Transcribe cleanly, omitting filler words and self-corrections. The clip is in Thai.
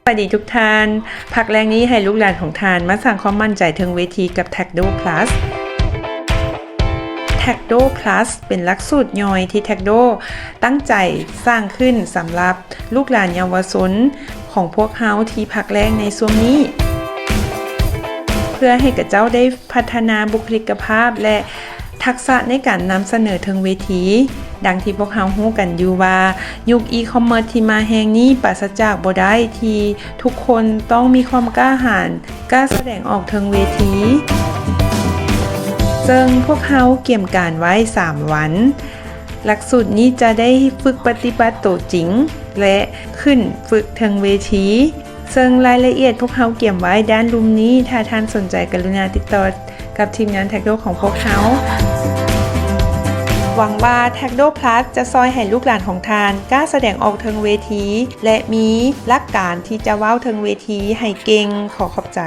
สวัสดีทุกท่านพักแรงนี้ให้ลูกหลานของท่านมาสร้างความมั่นใจถึงเวทีกับ Tagdo Plus Tagdo Plus เป็นหลักสูตรย่อยที่ Tagdo ตั้งใจสร้างขึ้นสำหรับลูกหลานเยาวชนของพวกเฮาที่พักแรงในช่วงนี้เพื่อให้กับเจ้าได้พัฒนาบุคลิกภาพและทักษะในการนำเสนอถึงเวทีดังที่พวกเฮาฮู้กันอยู่ว่ายุคอีคอมเมิร์ซที่มาแห่งนี้ปราศจากบ่ได้ที่ทุกคนต้องมีความกล้าหาญกล้าแสดงออกถึงเวทีซึ่งพวกเฮาเกี่ยมการไว้3วันหลักสูตรนี้จะได้ฝึกปฏิบัติตัวจริงและขึ้นฝึกถึงเวทีซึ่งรายละเอียดพวกเฮาเกี่ยมไว้ด้านลุ่มนี้ถ้าท่านสนใจกรุณาติดต่อกับทีมงาน Tagdo ของพวกเฮาหวังว่า Tagdo Plus จะซอยให้ลูกหลานของท่านกล้าแสดงออกเทิงเวทีและมีหลักการที่จะเว้าเทิงเวทีให้เก่งขอขอบใจ